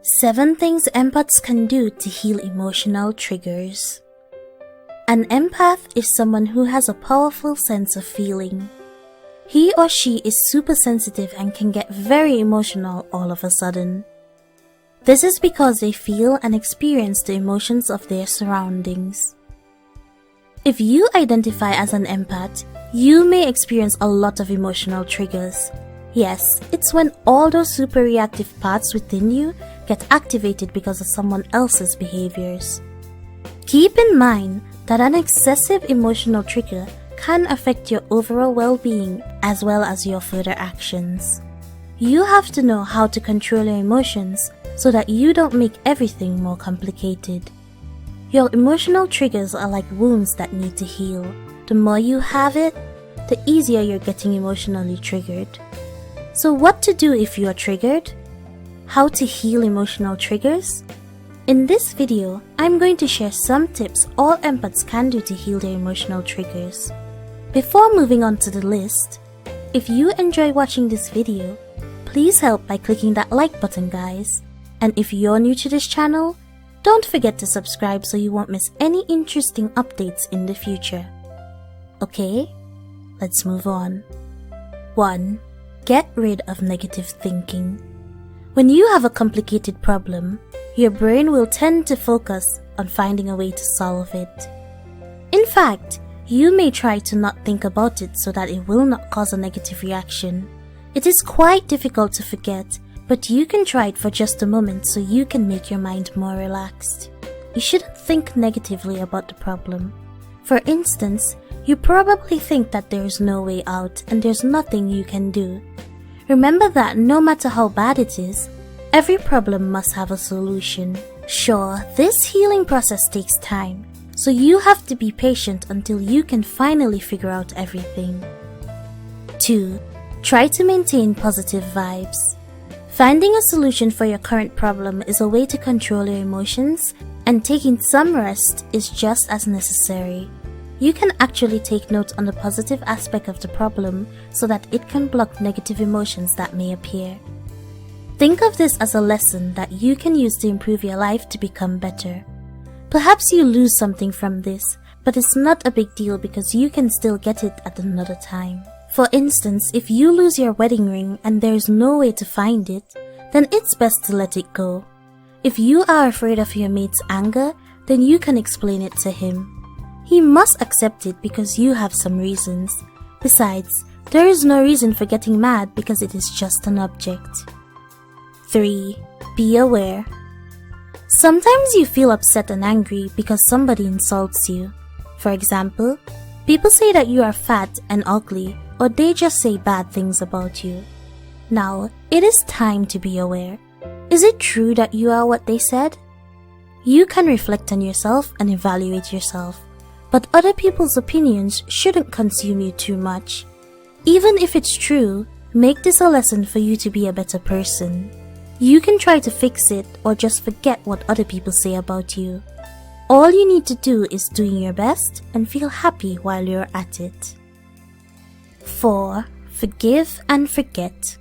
7 things empaths can do to heal emotional triggers. An empath is someone who has a powerful sense of feeling. He or she is super sensitive and can get very emotional all of a sudden. This is because they feel and experience the emotions of their surroundings. If you identify as an empath, you may experience a lot of emotional triggers. Yes, it's when all those super reactive parts within you get activated because of someone else's behaviors. Keep in mind that an excessive emotional trigger can affect your overall well-being as well as your further actions. You have to know how to control your emotions so that you don't make everything more complicated. Your emotional triggers are like wounds that need to heal. The more you have it, the easier you're getting emotionally triggered. So what to do if you are triggered? How to heal emotional triggers? In this video, I'm going to share some tips all empaths can do to heal their emotional triggers. Before moving on to the list, if you enjoy watching this video, please help by clicking that like button, guys. And if you're new to this channel, don't forget to subscribe so you won't miss any interesting updates in the future. Okay, let's move on. 1. Get rid of negative thinking. When you have a complicated problem, your brain will tend to focus on finding a way to solve it. In fact, you may try to not think about it so that it will not cause a negative reaction. It is quite difficult to forget, but you can try it for just a moment so you can make your mind more relaxed. You shouldn't think negatively about the problem. For instance, you probably think that there is no way out and there's nothing you can do. Remember that no matter how bad it is, every problem must have a solution. Sure, this healing process takes time, so you have to be patient until you can finally figure out everything. 2. Try to maintain positive vibes. Finding a solution for your current problem is a way to control your emotions, and taking some rest is just as necessary. You can actually take note on the positive aspect of the problem so that it can block negative emotions that may appear. Think of this as a lesson that you can use to improve your life to become better. Perhaps you lose something from this, but it's not a big deal because you can still get it at another time. For instance, if you lose your wedding ring and there's no way to find it, then it's best to let it go. If you are afraid of your mate's anger, then you can explain it to him. He must accept it because you have some reasons. Besides, there is no reason for getting mad because it is just an object. 3. Be aware. Sometimes you feel upset and angry because somebody insults you. For example, people say that you are fat and ugly, or they just say bad things about you. Now, it is time to be aware. Is it true that you are what they said? You can reflect on yourself and evaluate yourself. But other people's opinions shouldn't consume you too much. Even if it's true, make this a lesson for you to be a better person. You can try to fix it or just forget what other people say about you. All you need to do is doing your best and feel happy while you're at it. 4. Forgive and forget.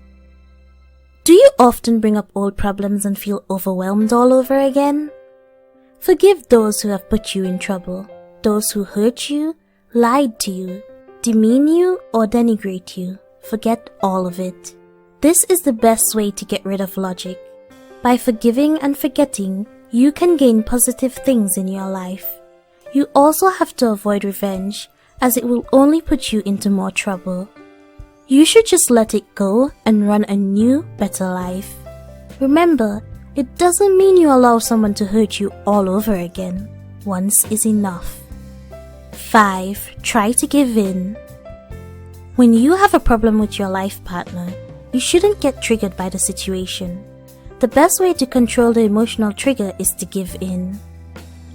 Do you often bring up old problems and feel overwhelmed all over again? Forgive those who have put you in trouble. Those who hurt you, lied to you, demean you, or denigrate you. Forget all of it. This is the best way to get rid of logic. By forgiving and forgetting, you can gain positive things in your life. You also have to avoid revenge, as it will only put you into more trouble. You should just let it go and run a new, better life. Remember, it doesn't mean you allow someone to hurt you all over again. Once is enough. 5. Try to give in. When you have a problem with your life partner, you shouldn't get triggered by the situation. The best way to control the emotional trigger is to give in.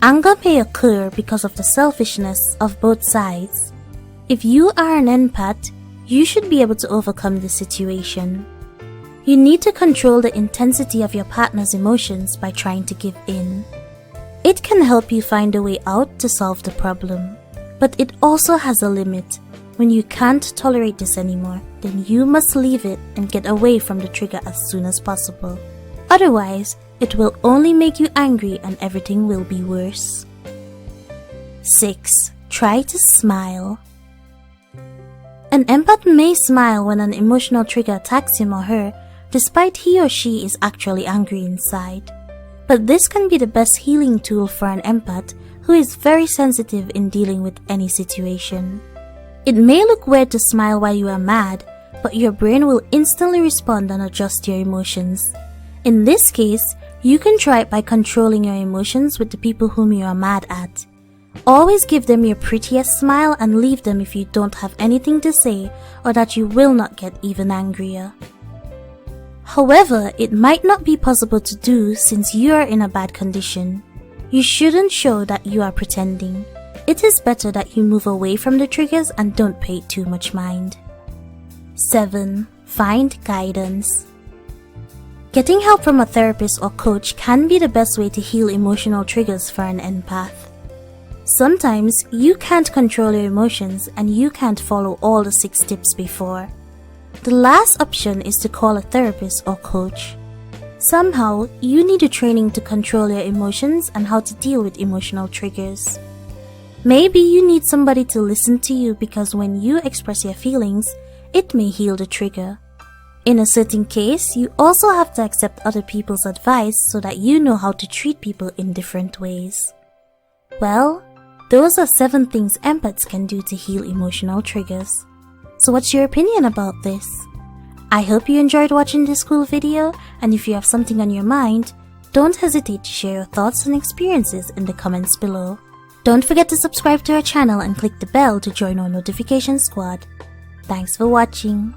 Anger may occur because of the selfishness of both sides. If you are an empath, you should be able to overcome the situation. You need to control the intensity of your partner's emotions by trying to give in. It can help you find a way out to solve the problem. But it also has a limit. When you can't tolerate this anymore, then you must leave it and get away from the trigger as soon as possible. Otherwise, it will only make you angry and everything will be worse. 6. Try to smile. An empath may smile when an emotional trigger attacks him or her, despite he or she is actually angry inside. But this can be the best healing tool for an empath who is very sensitive in dealing with any situation. It may look weird to smile while you are mad, but your brain will instantly respond and adjust your emotions. In this case, you can try it by controlling your emotions with the people whom you are mad at. Always give them your prettiest smile and leave them if you don't have anything to say or that you will not get even angrier. However, it might not be possible to do since you are in a bad condition. You shouldn't show that you are pretending. It is better that you move away from the triggers and don't pay too much mind. 7. Find guidance. Getting help from a therapist or coach can be the best way to heal emotional triggers for an empath. Sometimes you can't control your emotions and you can't follow all the 6 tips before. The last option is to call a therapist or coach. Somehow, you need a training to control your emotions and how to deal with emotional triggers. Maybe you need somebody to listen to you because when you express your feelings, it may heal the trigger. In a certain case, you also have to accept other people's advice so that you know how to treat people in different ways. Well, those are 7 things empaths can do to heal emotional triggers. So what's your opinion about this? I hope you enjoyed watching this cool video, and if you have something on your mind, don't hesitate to share your thoughts and experiences in the comments below. Don't forget to subscribe to our channel and click the bell to join our notification squad. Thanks for watching.